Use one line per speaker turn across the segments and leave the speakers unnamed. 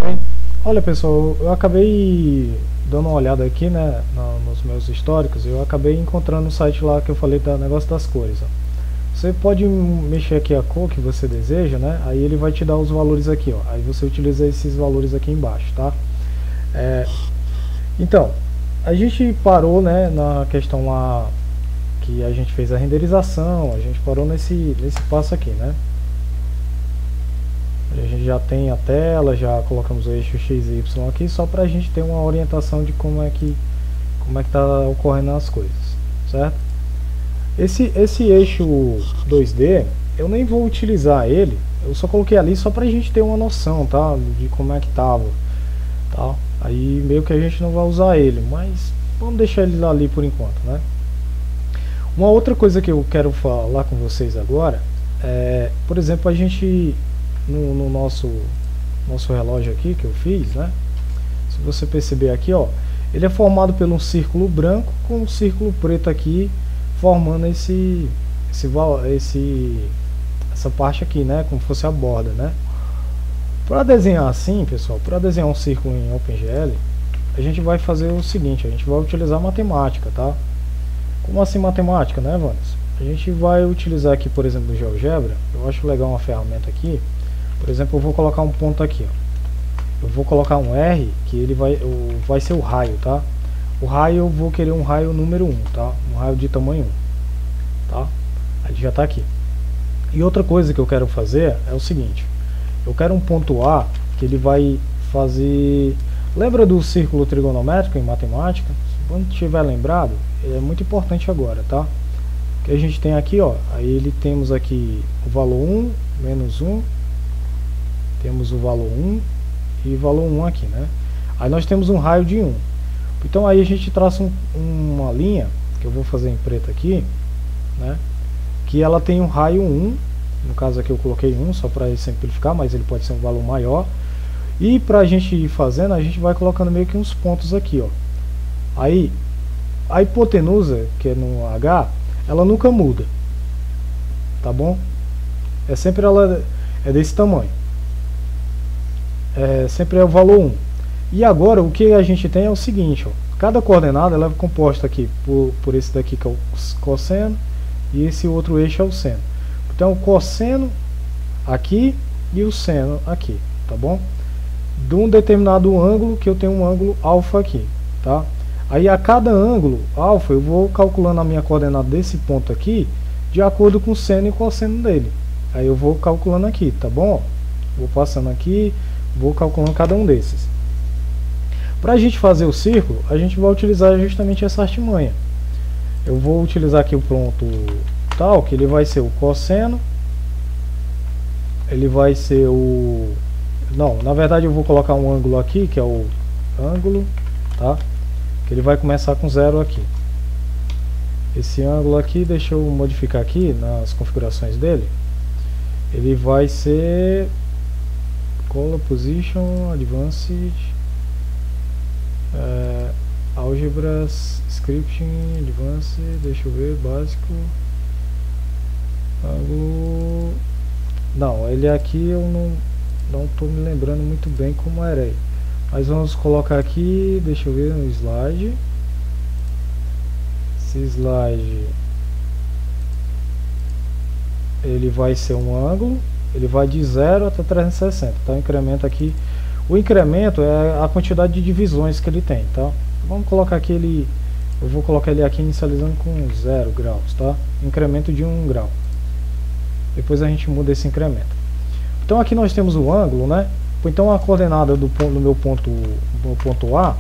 Bem, olha pessoal, eu acabei dando uma olhada aqui, né, nos meus históricos, eu acabei encontrando um site lá que eu falei do negócio das cores, ó. Você pode mexer aqui a cor que você deseja, né, aí ele vai te dar os valores aqui, ó. Aí você utiliza esses valores aqui embaixo, tá? Então, a gente parou, né, na questão lá que a gente fez a renderização, a gente parou nesse passo aqui, né? A gente já tem a tela, já colocamos o eixo X e Y aqui, só para a gente ter uma orientação de como é que está ocorrendo as coisas, certo? Esse eixo 2D, eu nem vou utilizar ele, eu só coloquei ali só para a gente ter uma noção, tá? De como é que tava, tá? Aí meio que a gente não vai usar ele, mas vamos deixar ele ali por enquanto, né? Uma outra coisa que eu quero falar com vocês agora é, por exemplo, a gente no nosso relógio aqui que eu fiz, né? Se você perceber aqui, ó, ele é formado por um círculo branco com um círculo preto aqui, formando essa parte aqui, né? Como se fosse a borda, né? Para desenhar assim, pessoal, para desenhar um círculo em OpenGL, a gente vai fazer o seguinte: a gente vai utilizar matemática, tá? Como assim matemática, né, Vanessa? A gente vai utilizar aqui, por exemplo, o GeoGebra. Eu acho legal uma ferramenta aqui. Por exemplo, eu vou colocar um ponto aqui, ó. Eu vou colocar um R, que ele vai ser o raio, tá? O raio eu vou querer um raio número 1, tá? Um raio de tamanho 1, tá? Aí já está aqui. E outra coisa que eu quero fazer é o seguinte: eu quero um ponto A que ele vai fazer... Lembra do círculo trigonométrico em matemática? Quando tiver lembrado, é muito importante agora, tá? Que a gente tem aqui, ó, aí ele temos aqui o valor 1, menos 1, temos o valor 1 e valor 1 aqui, né? Aí nós temos um raio de 1. Então aí a gente traça uma linha, que eu vou fazer em preto aqui, né? Que ela tem um raio 1, no caso aqui eu coloquei 1 só para simplificar, mas ele pode ser um valor maior. E para a gente ir fazendo, a gente vai colocando meio que uns pontos aqui, ó. Aí a hipotenusa, que é no H, ela nunca muda, tá bom? É sempre ela é desse tamanho. Sempre é o valor 1. E agora o que a gente tem é o seguinte, ó, cada coordenada ela é composta aqui por esse daqui que é o cosseno e esse outro eixo é o seno. Então o cosseno aqui e o seno aqui, tá bom? De um determinado ângulo que eu tenho um ângulo alfa aqui, tá? Aí a cada ângulo alfa eu vou calculando a minha coordenada desse ponto aqui de acordo com o seno e cosseno dele. Aí eu vou calculando aqui, tá bom? Vou passando aqui, vou calculando cada um desses. Para a gente fazer o círculo, a gente vai utilizar justamente essa artimanha. Eu vou utilizar aqui o ponto tal, que ele vai ser o cosseno, ele vai ser o... Não, na verdade eu vou colocar um ângulo aqui, que é o ângulo, tá? Que ele vai começar com 0 aqui. Esse ângulo aqui, deixa eu modificar aqui nas configurações dele. Ele vai ser Color Position Advanced Álgebra Scripting Advanced, deixa eu ver, básico, ângulo... Não, ele aqui eu não estou me lembrando muito bem como era aí. Mas vamos colocar aqui, deixa eu ver no slide. Esse slide ele vai ser um ângulo, ele vai de 0 até 360, tá? O incremento aqui, o incremento é a quantidade de divisões que ele tem, tá? Vamos colocar aqui ele, eu vou colocar ele aqui inicializando com 0 graus, tá? Incremento de 1 grau. Depois a gente muda esse incremento. Então aqui nós temos o ângulo, né? Então a coordenada do meu ponto A,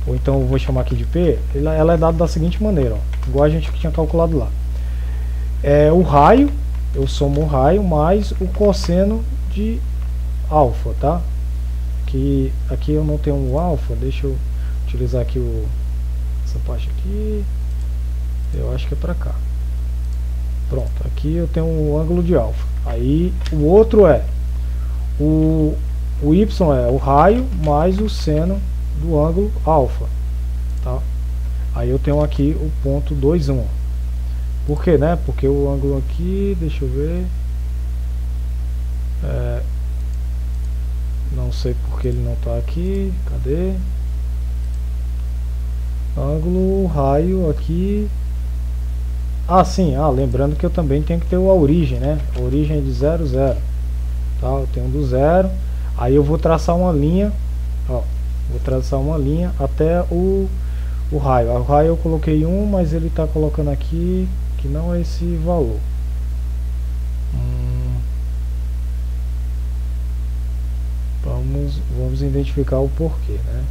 ou então eu vou chamar aqui de P, ela é dada da seguinte maneira, ó, igual a gente tinha calculado lá. É o raio, eu somo o raio mais o cosseno de alfa, tá? Que aqui eu não tenho um alfa, deixa eu utilizar aqui essa parte aqui, eu acho que é pra cá. Pronto, aqui eu tenho um ângulo de alfa. Aí o outro é o y é o raio mais o seno do ângulo alfa, tá? Aí eu tenho aqui o ponto 2, 1. Por quê, né? Porque o ângulo aqui, deixa eu ver, Não sei porque ele não está aqui. Cadê? Ângulo, raio aqui. Ah, sim. Ah, lembrando que eu também tenho que ter a origem, né? A origem é de 0, 0. Tá? Eu tenho do 0. Aí eu vou traçar uma linha. Ó, vou traçar uma linha até o raio. O raio eu coloquei 1, mas ele está colocando aqui que não é esse valor. Vamos identificar o porquê, né?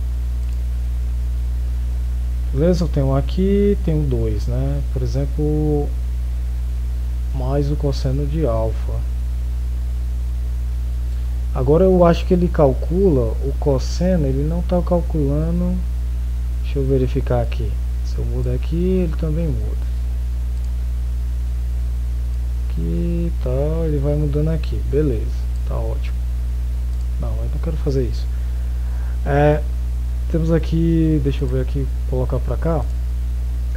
Beleza, eu tenho aqui, tenho 2, né? Por exemplo, mais o cosseno de alfa. Agora eu acho que ele calcula o cosseno, ele não está calculando. Deixa eu verificar aqui. Se eu mudar aqui, ele também muda. Aqui, tá, ele vai mudando aqui. Beleza, tá ótimo. Não, eu não quero fazer isso. Temos aqui, deixa eu ver aqui, colocar pra cá.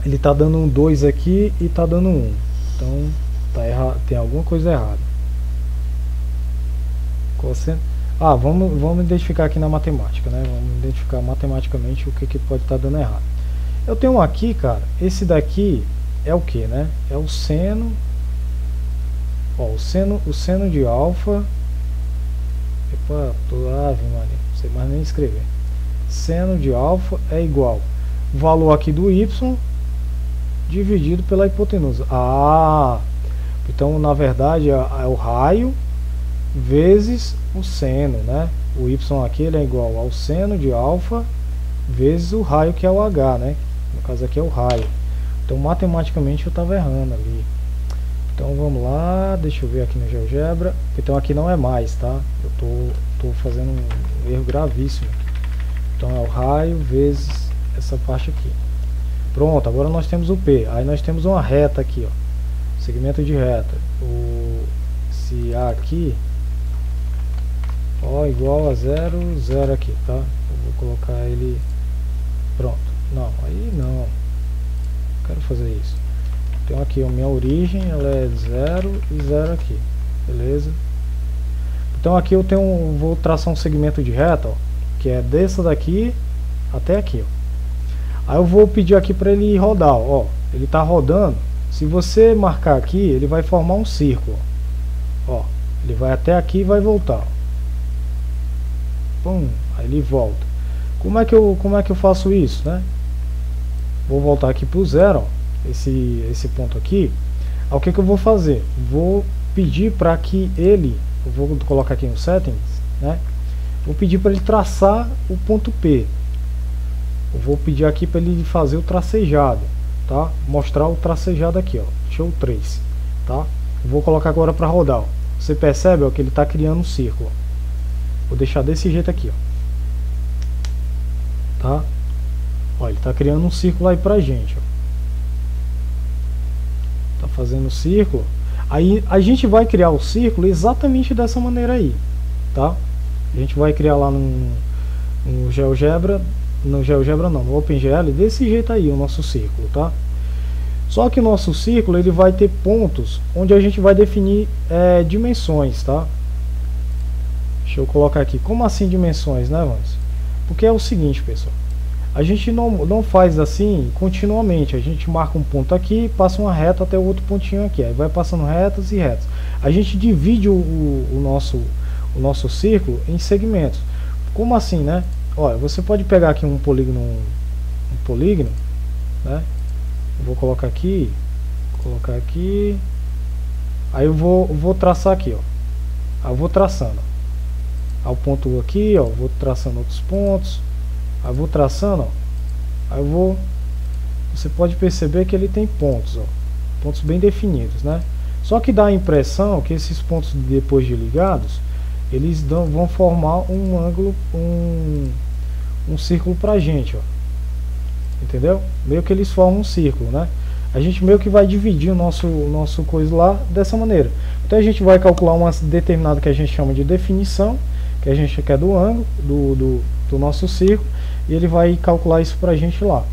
Ele tá dando um 2 aqui e tá dando 1. Então, tá errado, tem alguma coisa errada. Vamos identificar aqui na matemática, né? Vamos identificar matematicamente o que pode estar dando errado. Eu tenho aqui, cara, esse daqui é o que, né? É o seno. Ó, o seno de alfa. Epa, ave Maria, não sei mais nem escrever. Seno de alfa é igual o valor aqui do y dividido pela hipotenusa. Ah, então na verdade é o raio vezes o seno, né? O y aqui ele é igual ao seno de alfa vezes o raio, que é o h, né? No caso aqui é o raio. Então matematicamente eu estava errando ali. Então vamos lá, deixa eu ver aqui no GeoGebra. Então aqui não é mais, tá? Eu tô fazendo um erro gravíssimo. Então é o raio vezes essa parte aqui. Pronto, agora nós temos o P. Aí nós temos uma reta aqui, ó. Segmento de reta. Esse A aqui, ó, igual a 0, 0 aqui, tá? Eu vou colocar ele... Pronto. Não, aí não. Quero fazer isso. Então aqui a minha origem, ela é 0 e 0 aqui. Beleza? Então aqui eu vou traçar um segmento de reta, ó, que é dessa daqui até aqui, ó. Aí eu vou pedir aqui para ele rodar, ó. Ele tá rodando. Se você marcar aqui, ele vai formar um círculo, ó. Ele vai até aqui e vai voltar. Pum, aí ele volta. Como é que eu faço isso, né? Vou voltar aqui pro 0, ó. Esse ponto aqui. Aí o que eu vou fazer? Vou pedir para que ele, eu vou colocar aqui no settings, né? Vou pedir para ele traçar o ponto P. Eu vou pedir aqui para ele fazer o tracejado, tá? Mostrar o tracejado aqui, ó. Show 3, tá? Eu vou colocar agora para rodar, ó. Você percebe, ó, que ele está criando um círculo. Vou deixar desse jeito aqui, ó. Tá? Ó, ele está criando um círculo aí pra gente, ó. Tá fazendo círculo. Aí a gente vai criar o círculo exatamente dessa maneira aí, tá? A gente vai criar lá no GeoGebra, no OpenGL, desse jeito aí o nosso círculo, tá? Só que o nosso círculo ele vai ter pontos onde a gente vai definir dimensões, tá? Deixa eu colocar aqui. Como assim dimensões, né, Vans? Porque é o seguinte, pessoal. A gente não faz assim continuamente. A gente marca um ponto aqui, passa uma reta até o outro pontinho aqui. Aí vai passando retas e retas. A gente divide o nosso círculo em segmentos. Como assim, né? Olha, você pode pegar aqui um polígono, né? Eu vou colocar aqui, aí eu vou traçar aqui, ó. Aí eu vou traçando, ó. Aí o ponto aqui, ó, vou traçando outros pontos. Aí eu vou traçando, ó. Aí você pode perceber que ele tem pontos, ó, pontos bem definidos, né? Só que dá a impressão que esses pontos, depois de ligados, eles vão formar um ângulo, um círculo pra gente, ó. Entendeu? Meio que eles formam um círculo, né? A gente meio que vai dividir o nosso coisa lá dessa maneira. Então a gente vai calcular uma determinada que a gente chama de definição, que a gente quer do ângulo do nosso círculo, e ele vai calcular isso pra gente lá.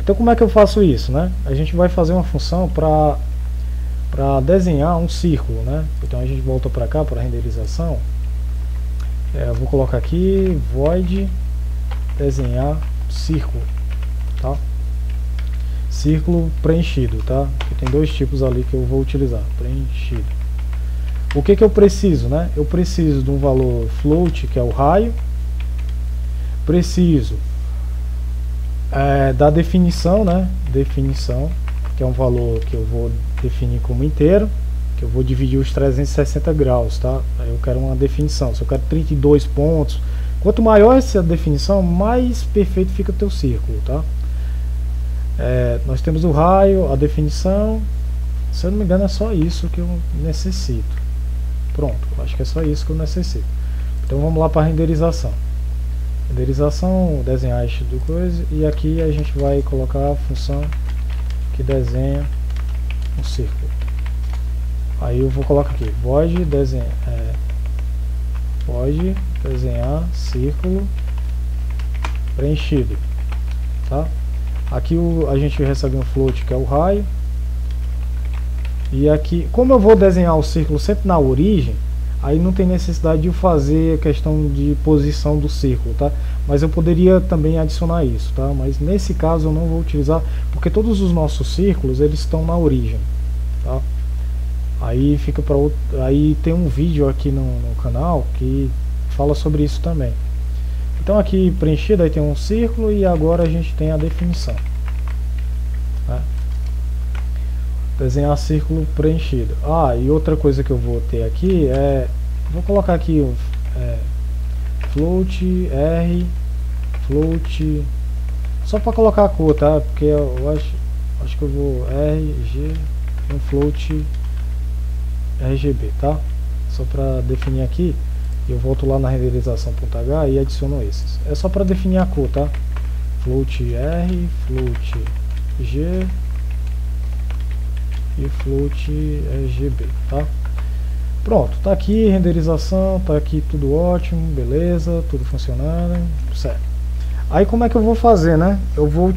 Então como é que eu faço isso, né? A gente vai fazer uma função para desenhar um círculo, né? Então a gente volta para cá para renderização. Eu vou colocar aqui void desenhar círculo, tá? Círculo preenchido, tá? Porque tem dois tipos ali que eu vou utilizar, preenchido. O que eu preciso, né? Eu preciso de um valor float, que é o raio. Preciso da definição, né? Definição, que é um valor que eu vou definir como inteiro, que eu vou dividir os 360 graus, tá? Aí eu quero uma definição. Se eu quero 32 pontos, quanto maior essa definição, mais perfeito fica o teu círculo, tá? Nós temos o raio, a definição. Se eu não me engano é só isso que eu necessito. Pronto, acho que é só isso que eu necessito. Então vamos lá para a renderização. Renderização, desenhar este do coisa, e aqui a gente vai colocar a função que desenha um círculo. Aí eu vou colocar aqui, void desenhar círculo preenchido, tá? Aqui a gente recebe um float, que é o raio. E aqui, como eu vou desenhar o círculo sempre na origem, aí não tem necessidade de eu fazer a questão de posição do círculo, tá? Mas eu poderia também adicionar isso, tá? Mas nesse caso eu não vou utilizar, porque todos os nossos círculos, eles estão na origem, tá? Aí fica para outro, aí tem um vídeo aqui no canal que fala sobre isso também. Então aqui preenchido, aí tem um círculo, e agora a gente tem a definição, né? Desenhar círculo preenchido. E outra coisa que eu vou ter aqui vou colocar aqui float R, float, só para colocar a cor, tá? Porque eu acho que eu vou RG, um float RGB, tá? Só para definir aqui. Eu volto lá na renderização.h e adiciono esses. É só para definir a cor, tá? Float R, float G e float RGB, tá? Pronto, tá aqui renderização, tá aqui tudo ótimo, beleza, tudo funcionando, certo. Aí como é que eu vou fazer, né? Eu vou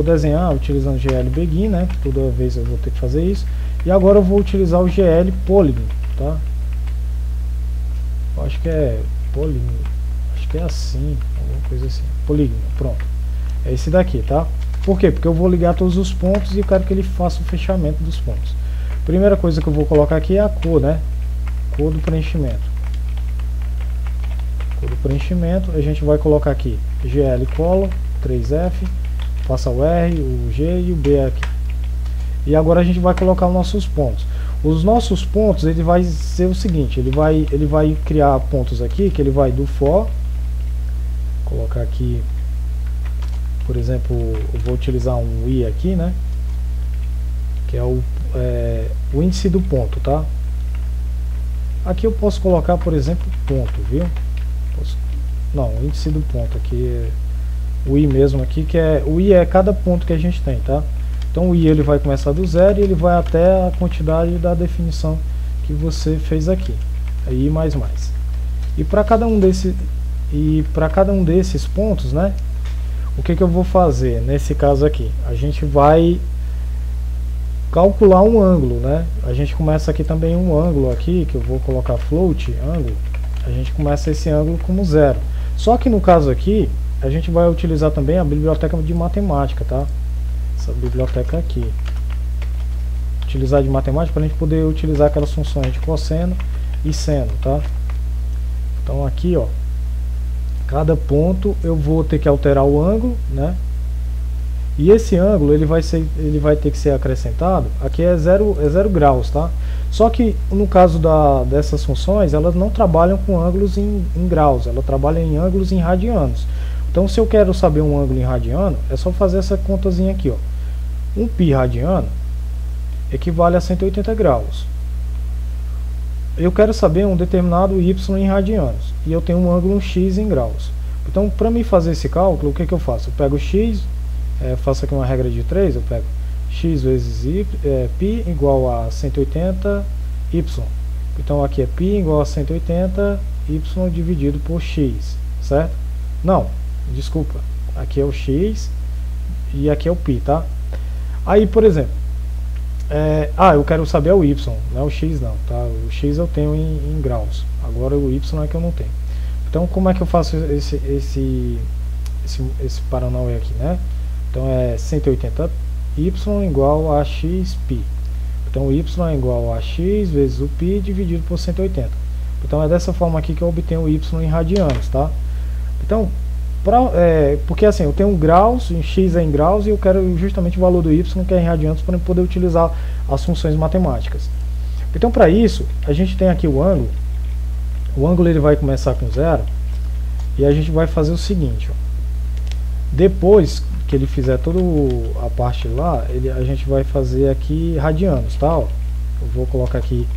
desenhar utilizando GL Begin, né? Toda vez eu vou ter que fazer isso. E agora eu vou utilizar o GL Polygon, tá? Eu acho que é Polygon, acho que é assim, alguma coisa assim. Polígono, pronto. É esse daqui, tá? Por quê? Porque eu vou ligar todos os pontos e eu quero que ele faça o fechamento dos pontos. Primeira coisa que eu vou colocar aqui é a cor, né? Cor do preenchimento. Cor do preenchimento, a gente vai colocar aqui GL Color 3F, passa o R, o G e o B aqui. E agora a gente vai colocar os nossos pontos. Os nossos pontos, ele vai ser o seguinte, ele vai criar pontos aqui, que ele vai do for, colocar aqui, por exemplo, eu vou utilizar um I aqui, né? Que é o índice do ponto, tá? Aqui eu posso colocar, por exemplo, ponto, viu? Não, o índice do ponto aqui, o I mesmo aqui, que o I é cada ponto que a gente tem, tá? Então o I ele vai começar do zero e ele vai até a quantidade da definição que você fez aqui. Aí mais. E para cada um desses pontos, né? O que eu vou fazer nesse caso aqui? A gente vai calcular um ângulo, né? A gente começa aqui também um ângulo aqui, que eu vou colocar float ângulo. A gente começa esse ângulo como zero. Só que no caso aqui, a gente vai utilizar também a biblioteca de matemática, tá? Essa biblioteca aqui. Utilizar de matemática para a gente poder utilizar aquelas funções de cosseno e seno, tá? Então aqui, ó, cada ponto eu vou ter que alterar o ângulo, né? E esse ângulo ele vai ter que ser acrescentado. Aqui é 0 graus, tá? Só que no caso dessas funções, elas não trabalham com ângulos em graus, ela trabalha em ângulos em radianos. Então se eu quero saber um ângulo em radiano, é só fazer essa contazinha aqui, ó. 1 π radiano equivale a 180 graus. Eu quero saber um determinado y em radianos e eu tenho um ângulo x em graus. Então, para mim fazer esse cálculo, o que eu faço? Eu pego x, faço aqui uma regra de 3, eu pego x vezes π igual a 180 y. Então aqui é π igual a 180 y dividido por x, certo? Não, desculpa, aqui é o x e aqui é o π, tá? Aí, por exemplo, eu quero saber o y, não é o x não, tá? O x eu tenho em graus, agora o y é que eu não tenho. Então como é que eu faço esse paranauê aqui, né? Então é 180y igual a xπ. Então y é igual a x vezes o π dividido por 180. Então é dessa forma aqui que eu obtenho o y em radianos, tá? Então, porque assim, eu tenho graus, em x é em graus, e eu quero justamente o valor do y, que é em radianos, para poder utilizar as funções matemáticas. Então, para isso, a gente tem aqui o ângulo. O ângulo ele vai começar com 0, e a gente vai fazer o seguinte, ó. Depois que ele fizer toda a parte lá, a gente vai fazer aqui radianos, tá? Ó, eu vou colocar aqui,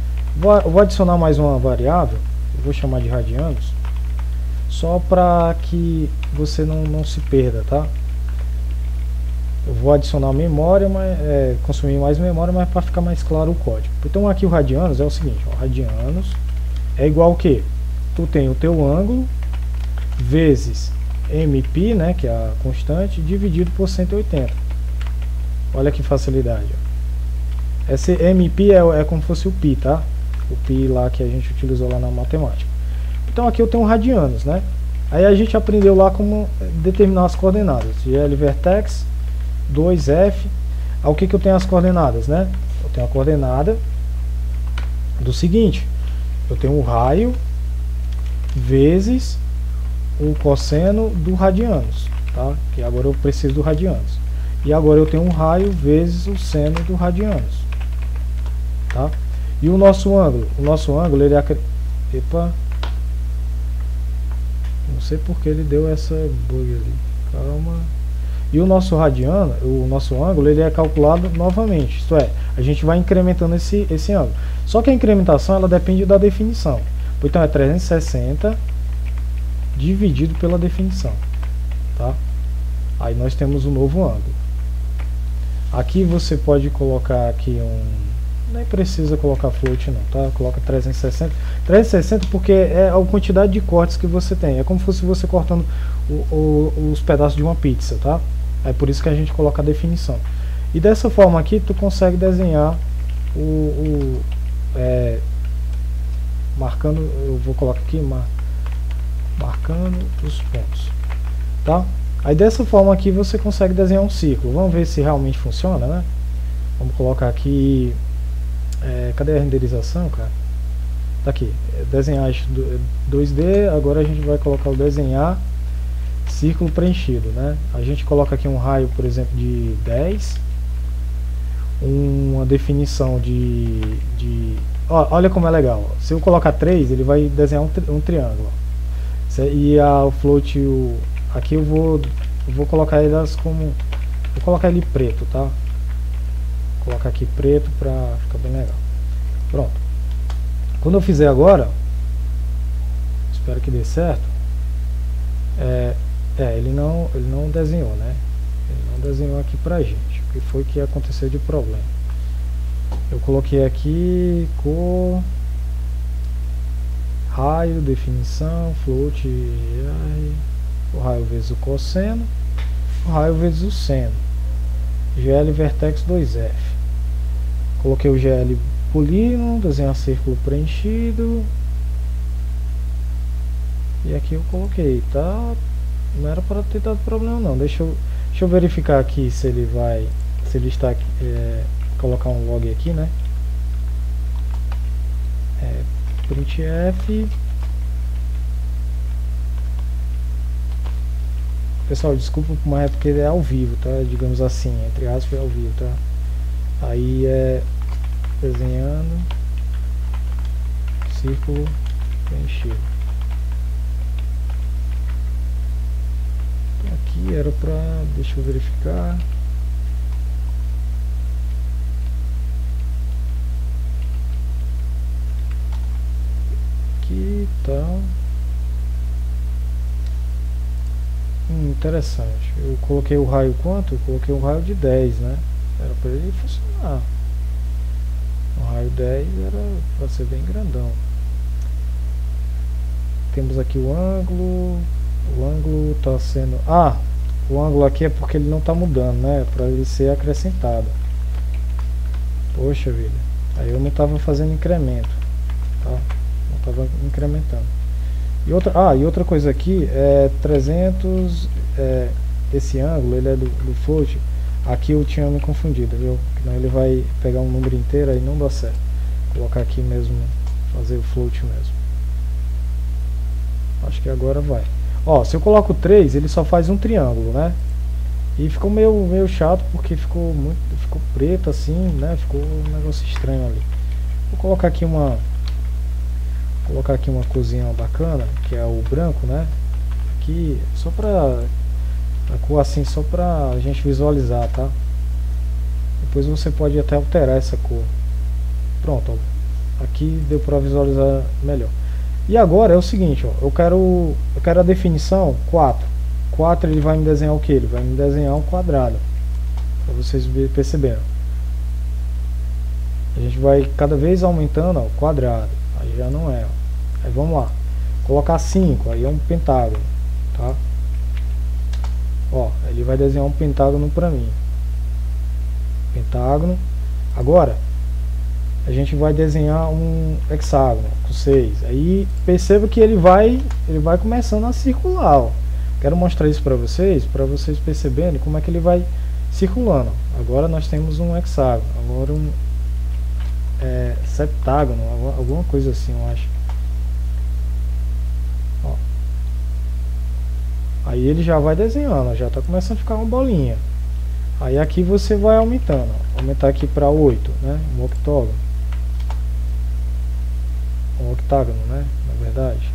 eu vou adicionar mais uma variável, eu vou chamar de radianos, só para que você não se perda, tá? Eu vou adicionar memória, consumir mais memória, mas para ficar mais claro o código. Então aqui o radianos é o seguinte, ó, radianos é igual ao que? Tu tem o teu ângulo vezes MP, né, que é a constante, dividido por 180. Olha que facilidade, ó. Esse MP é como se fosse o π, tá? O π lá que a gente utilizou lá na matemática. Então aqui eu tenho radianos, né? Aí a gente aprendeu lá como determinar as coordenadas. GL vertex 2F. Aí o que eu tenho as coordenadas, né? Eu tenho a coordenada do seguinte. Eu tenho o raio vezes o cosseno do radianos, tá? Que agora eu preciso do radianos. E agora eu tenho um raio vezes o seno do radianos, tá? E o nosso ângulo ele epa, não sei porque ele deu essa bug ali. Calma. E o nosso ângulo ele é calculado novamente. Isto é, a gente vai incrementando esse ângulo. Só que a incrementação ela depende da definição. Então é 360 dividido pela definição, tá? Aí nós temos um novo ângulo. Aqui você pode colocar aqui nem precisa colocar float não, tá? Coloca 360 porque é a quantidade de cortes que você tem. É como se fosse você cortando os pedaços de uma pizza, tá? É por isso que a gente coloca a definição. E dessa forma aqui tu consegue desenhar marcando, eu vou colocar aqui marcando os pontos, tá? Aí dessa forma aqui você consegue desenhar um círculo. Vamos ver se realmente funciona, né? Vamos colocar aqui, cadê a renderização, cara? Tá aqui, desenhar 2D. Agora a gente vai colocar o desenhar círculo preenchido, né? A gente coloca aqui um raio, por exemplo, de 10, uma definição olha como é legal. Se eu colocar 3, ele vai desenhar um triângulo. E o float, aqui eu vou colocar elas como, vou colocar ele preto, tá? Vou colocar aqui preto pra ficar bem legal. Pronto. Quando eu fizer agora, espero que dê certo. Ele não desenhou, né? Ele não desenhou aqui pra gente. O que foi que aconteceu de problema? Eu coloquei aqui cor, raio, definição, float, o raio vezes o cosseno, o raio vezes o seno, GL vertex 2F. Coloquei o GL polígono, desenhar círculo preenchido, e aqui eu coloquei, tá? Não era para ter dado problema não. Deixa eu verificar aqui se ele está aqui, colocar um log aqui, né? Printf. Pessoal, desculpa, mas é porque ele é ao vivo, tá? Digamos assim, entre aspas, é ao vivo, tá? Aí desenhando círculo preenchido. Aqui era pra, deixa eu verificar. Aqui tá. Interessante. Eu coloquei o raio quanto? Eu coloquei um raio de 10, né? Era para ele funcionar. O raio 10 era para ser bem grandão. Temos aqui o ângulo. O ângulo está sendo... o ângulo aqui é porque ele não está mudando, né? Para ele ser acrescentado. Poxa vida. Aí eu não estava fazendo incremento, tá? Não estava incrementando. E outra coisa aqui é 300, esse ângulo ele é do float. Aqui eu tinha me confundido, viu? Senão ele vai pegar um número inteiro aí não dá certo. Vou colocar aqui mesmo, fazer o float mesmo. Acho que agora vai. Ó, se eu coloco 3, ele só faz um triângulo, né? E ficou meio chato porque ficou preto assim, né? Ficou um negócio estranho ali. Vou colocar aqui uma corzinha bacana, que é o branco, né? Aqui só pra a cor assim, só pra gente visualizar, tá? Depois você pode até alterar essa cor. Pronto, ó. Aqui deu pra visualizar melhor. E agora é o seguinte, ó, eu quero a definição 4. 4 ele vai me desenhar o que? Ele vai me desenhar um quadrado. Para vocês perceberam. A gente vai cada vez aumentando, ó, quadrado. Aí já não é, ó. Aí vamos lá. Colocar 5, aí é um pentágono, tá? Ó, ele vai desenhar um pentágono para mim. Pentágono. Agora a gente vai desenhar um hexágono com 6. Aí perceba que ele vai começando a circular, ó. Quero mostrar isso para vocês perceberem como é que ele vai circulando. Agora nós temos um hexágono, agora um septágono, alguma coisa assim, eu acho. Ó. Aí ele já vai desenhando, já está começando a ficar uma bolinha. Aí aqui você vai aumentando, ó. Aumentar aqui para 8, né? Um octógono. Um octágono, né? Na verdade.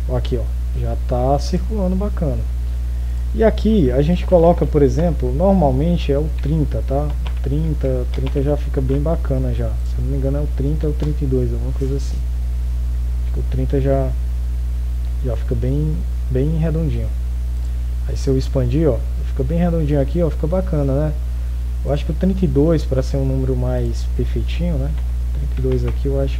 Ó, aqui, ó. Já está circulando bacana. E aqui a gente coloca, por exemplo, normalmente é o 30, tá? 30 já fica bem bacana já. Se eu não me engano é o 30 ou 32, alguma coisa assim. Acho que o 30 já fica bem redondinho. Aí se eu expandir, ó, fica bem redondinho aqui, ó, fica bacana, né? Eu acho que o 32, para ser um número mais perfeitinho, né? 32 aqui eu acho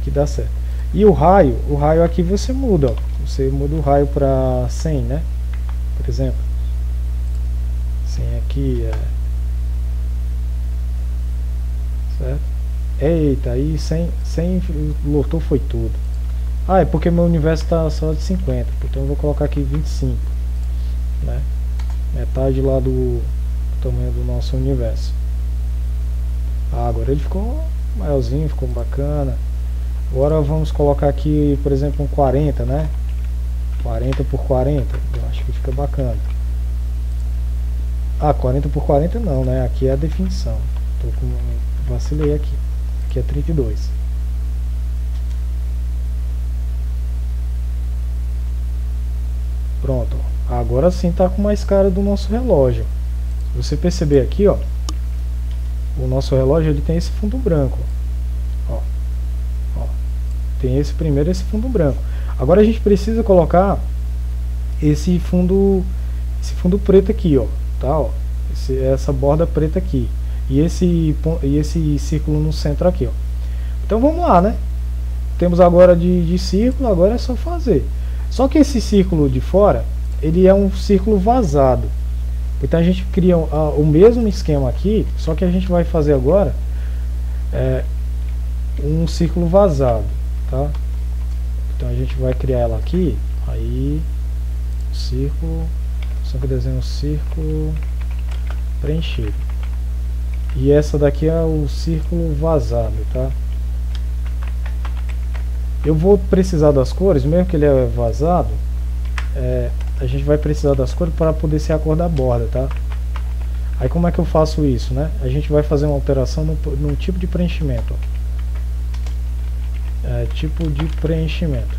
que dá certo. E o raio aqui você muda, ó. Você muda o raio para 100, né? Por exemplo. 100 aqui certo? Eita, aí 100 lotou foi tudo. Ah, é porque meu universo está só de 50. Então eu vou colocar aqui 25, né? Metade lá do tamanho do nosso universo. Ah, agora ele ficou maiorzinho, ficou bacana. Agora vamos colocar aqui, por exemplo, um 40, né? 40 por 40, eu acho que fica bacana. Ah, 40 por 40 não, né? Aqui é a definição. Vacilei aqui. Aqui é 32. Pronto. Agora sim tá com mais cara do nosso relógio. Se você perceber aqui, ó, o nosso relógio ele tem esse fundo branco. Ó. Tem esse fundo branco. Agora a gente precisa colocar esse fundo preto aqui, ó, tá? Ó, essa borda preta aqui e esse círculo no centro aqui, ó. Então vamos lá, né? Temos agora de círculo, agora é só fazer. Só que esse círculo de fora, ele é um círculo vazado. Então a gente cria o mesmo esquema aqui, só que a gente vai fazer agora um círculo vazado, tá? Então a gente vai criar ela aqui, aí círculo, só que eu desenho um círculo preenchido. E essa daqui é o círculo vazado, tá? Eu vou precisar das cores, mesmo que ele é vazado, a gente vai precisar das cores para poder ser a cor da borda, tá? Aí como é que eu faço isso, né? A gente vai fazer uma alteração no tipo de preenchimento, ó. Tipo de preenchimento.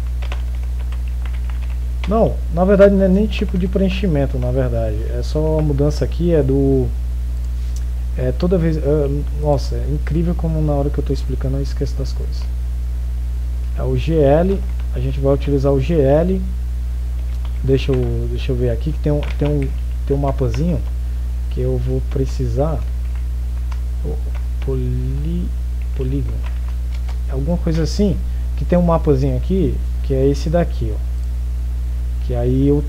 Não, na verdade não é nem tipo de preenchimento, na verdade. É só a mudança aqui, toda vez... nossa, é incrível como na hora que eu estou explicando eu esqueço das coisas. É o GL, a gente vai utilizar o GL. Deixa eu ver aqui que tem um mapazinho que eu vou precisar. Polígono. Alguma coisa assim, que tem um mapazinho aqui, que é esse daqui, ó. Que aí eu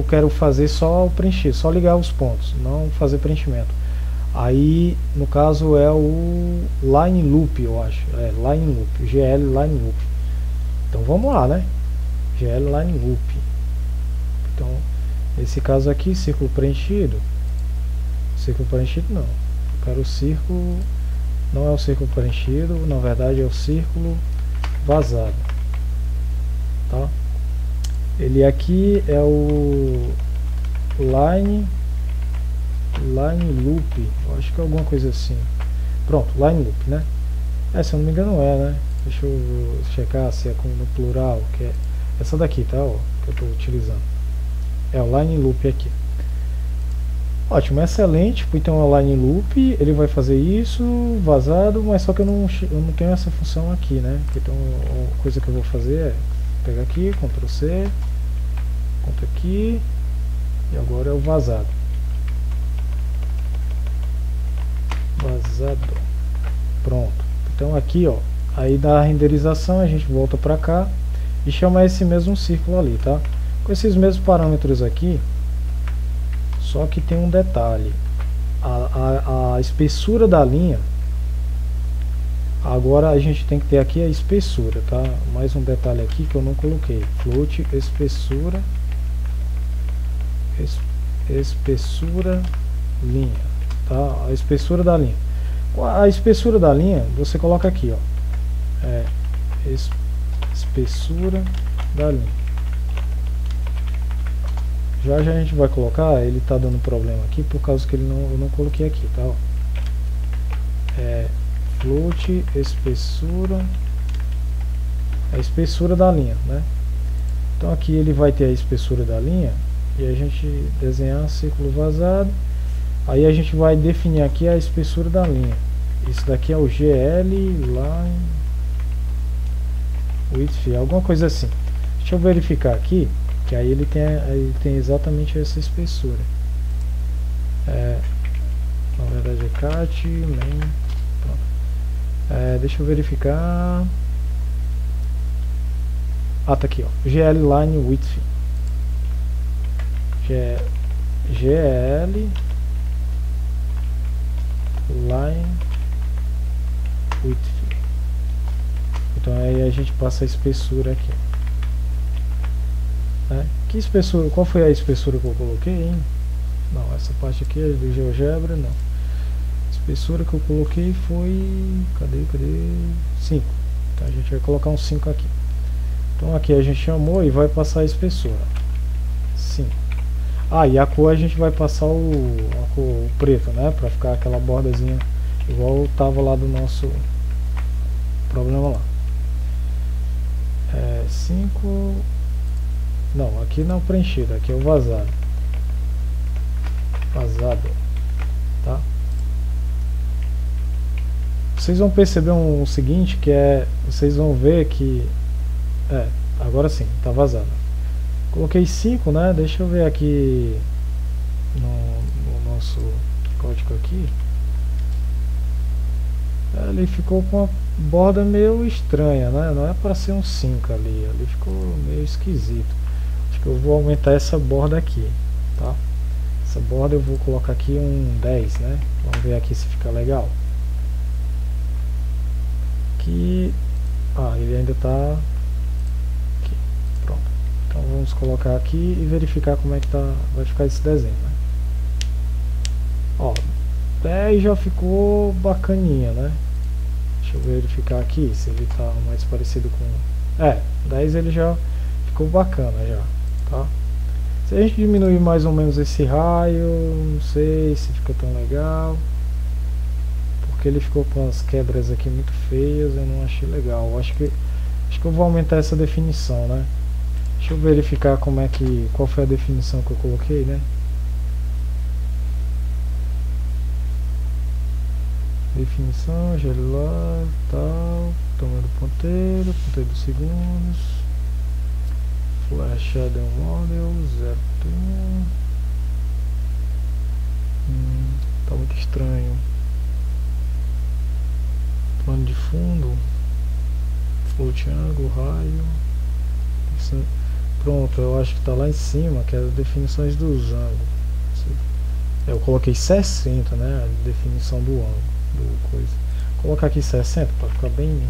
quero fazer só o preencher, só ligar os pontos, não fazer preenchimento. Aí, no caso, é o Line Loop, eu acho. Line Loop, GL Line Loop. Então vamos lá, né? GL Line Loop. Então, nesse caso aqui, círculo preenchido não, eu quero o círculo, não é o círculo preenchido, na verdade é o círculo vazado, tá? Ele aqui é o Line Loop, eu acho que é alguma coisa assim. Pronto, Line Loop, né? Se eu não me engano né? Deixa eu checar se é no plural, que é essa daqui, tá? Ó, que eu estou utilizando. É o Line Loop aqui. Ótimo, excelente. Então é o Line Loop, ele vai fazer isso, vazado, mas só que eu não tenho essa função aqui, né? Então a coisa que eu vou fazer é pegar aqui, Ctrl C, Ctrl aqui, e agora é o vazado. Vazado. Pronto. Então aqui, ó, aí da renderização a gente volta pra cá e chama esse mesmo círculo ali, tá? Com esses mesmos parâmetros aqui, só que tem um detalhe. A espessura da linha, agora a gente tem que ter aqui a espessura, tá? Mais um detalhe aqui que eu não coloquei. Float espessura, espessura linha, tá? A espessura da linha. A espessura da linha você coloca aqui, ó, espessura da linha. Já a gente vai colocar, ele tá dando problema aqui por causa que eu não coloquei aqui, tá? Ó. Float espessura, a espessura da linha, né? Então aqui ele vai ter a espessura da linha e a gente desenhar círculo vazado. Aí a gente vai definir aqui a espessura da linha. Isso daqui é o GL Line Width, alguma coisa assim. Deixa eu verificar aqui, que aí ele tem exatamente essa espessura. Na verdade é cat, main, deixa eu verificar. Tá aqui, ó, GL Line Width. GL Line Width. Então aí a gente passa a espessura aqui. Que espessura? Qual foi a espessura que eu coloquei, hein? Não, essa parte aqui é do GeoGebra, não. A espessura que eu coloquei foi... Cadê? 5. Então a gente vai colocar um 5 aqui. Então aqui a gente chamou e vai passar a espessura. 5. E a cor a gente vai passar a cor preto, né? Pra ficar aquela bordazinha igual tava lá do nosso problema lá. 5... Não, aqui não é o preenchido, aqui é o vazado. Vazado, tá? Vocês vão perceber o seguinte, que vocês vão ver que agora sim, tá vazado. Coloquei 5, né? Deixa eu ver aqui no nosso código aqui. Ele ficou com uma borda meio estranha, né? Não é para ser um 5 ali, ficou meio esquisito. Acho que eu vou aumentar essa borda aqui, tá? Essa borda eu vou colocar aqui um 10, né? Vamos ver aqui se fica legal. Aqui, ele ainda tá aqui, pronto. Então vamos colocar aqui e verificar como é que vai ficar esse desenho, né? Ó, 10 já ficou bacaninha, né? Deixa eu verificar aqui se ele tá mais parecido com... 10 ele já ficou bacana já, tá? Se a gente diminuir mais ou menos esse raio, não sei se fica tão legal, porque ele ficou com as quebras aqui muito feias, eu não achei legal. Acho que eu vou aumentar essa definição, né? Deixa eu verificar qual foi a definição que eu coloquei, né? Definição, gelar, tal, tamanho do ponteiro dos segundos, Flash Shadow Model, 0.1. Tá muito estranho. Plano de fundo, float ângulo, raio. Pronto, eu acho que tá lá em cima, que é as definições dos ângulos. Eu coloquei 60, né? A definição do ângulo. Vou colocar aqui 60 para ficar bem.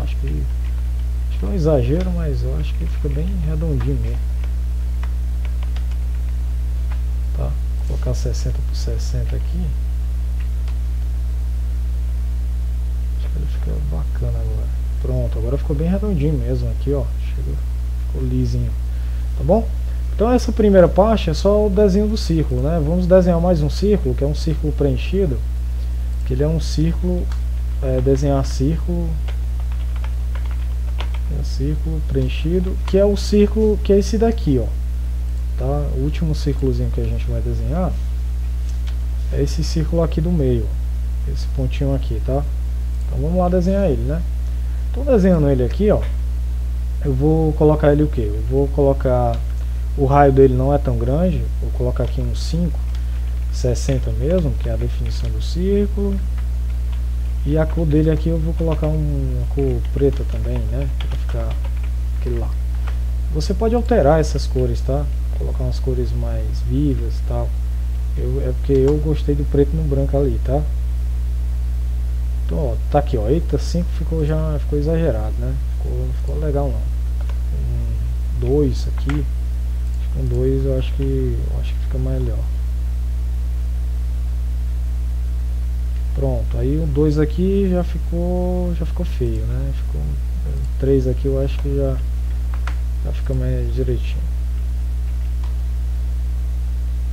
Acho Acho que é um exagero, mas eu acho que fica bem redondinho mesmo. Tá? Vou colocar 60 por 60 aqui. Acho que ele fica bacana agora. Pronto, agora ficou bem redondinho mesmo aqui, ó. Ficou lisinho. Tá bom? Então essa primeira parte é só o desenho do círculo, né? Vamos desenhar mais um círculo, que é um círculo preenchido. Que ele é um círculo, desenhar círculo preenchido, que é o círculo, que é esse daqui, ó. Tá? O último círculozinho que a gente vai desenhar é esse círculo aqui do meio, esse pontinho aqui, tá? Então vamos lá desenhar ele, né? Tô desenhando ele aqui, ó. Eu vou colocar ele o que? Eu vou colocar, o raio dele não é tão grande, vou colocar aqui uns 5, 60 mesmo, que é a definição do círculo. E a cor dele aqui eu vou colocar uma cor preta também, né? Pra ficar aquele lá. Você pode alterar essas cores, tá? Colocar umas cores mais vivas e tal. É porque eu gostei do preto no branco ali, tá? Então, ó, tá aqui, ó. Eita, 5 ficou exagerado, né? Ficou legal não. 2 aqui. Com 2 eu acho que fica melhor. Pronto, aí o 2 aqui já ficou feio, né? Ficou 3 aqui, eu acho que já fica mais direitinho.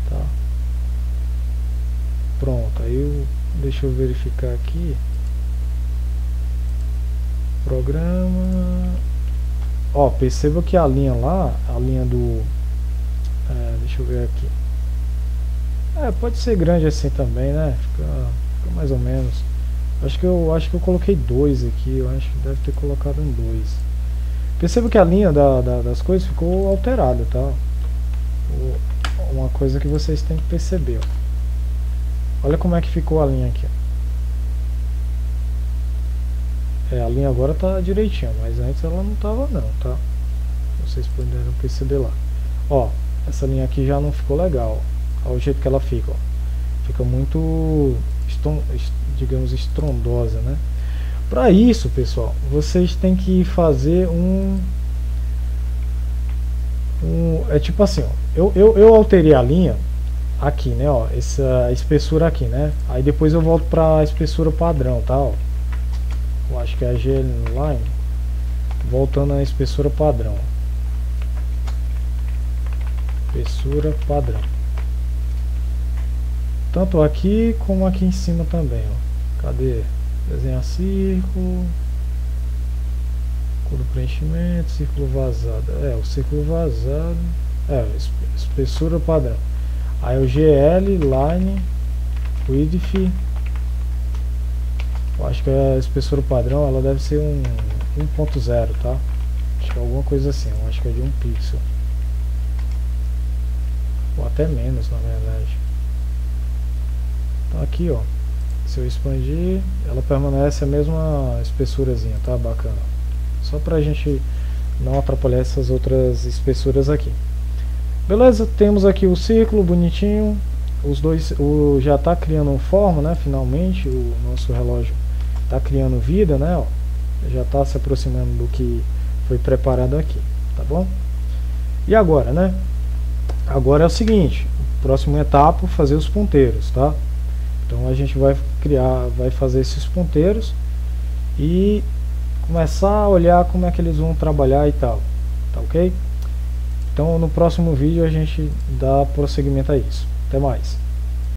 Tá. Pronto, aí deixa eu verificar aqui. Programa. Ó, perceba que a linha lá, a linha do... deixa eu ver aqui. Pode ser grande assim também, né? Fica mais ou menos. Acho que eu coloquei 2 aqui. Eu acho que deve ter colocado um 2. Perceba que a linha das coisas ficou alterada, tá? Uma coisa que vocês têm que perceber, ó. Olha como é que ficou a linha aqui, ó. A linha agora tá direitinha, mas antes ela não tava não, tá? Vocês puderam perceber lá. Ó, essa linha aqui já não ficou legal. Olha o jeito que ela fica, ó. Fica muito, digamos, estrondosa, né? Para isso, pessoal, vocês têm que fazer é tipo assim, ó. Eu alterei a linha aqui, né? Ó, essa espessura aqui, né? Aí depois eu volto para a espessura padrão, tá? Ó. Eu acho que é a GL Line. Voltando à espessura padrão. Espessura padrão. Tanto aqui como aqui em cima também, ó. Cadê? Desenhar círculo. Cor do preenchimento, círculo vazado. O círculo vazado. Espessura padrão. Aí o GL, Line, Width. Eu acho que a espessura padrão ela deve ser 1.0, tá? Acho que é alguma coisa assim. Eu acho que é de 1 pixel. Ou até menos, na verdade. Então aqui, ó, se eu expandir, ela permanece a mesma espessurazinha, tá? Bacana. Só pra gente não atrapalhar essas outras espessuras aqui. Beleza? Temos aqui o círculo bonitinho. Os dois, já tá criando forma, né? Finalmente, o nosso relógio tá criando vida, né? Ó, já tá se aproximando do que foi preparado aqui, tá bom? E agora, né? Agora é o seguinte, próxima etapa, fazer os ponteiros, tá? Então a gente vai fazer esses ponteiros e começar a olhar como é que eles vão trabalhar e tal, tá ok? Então no próximo vídeo a gente dá prosseguimento a isso. Até mais!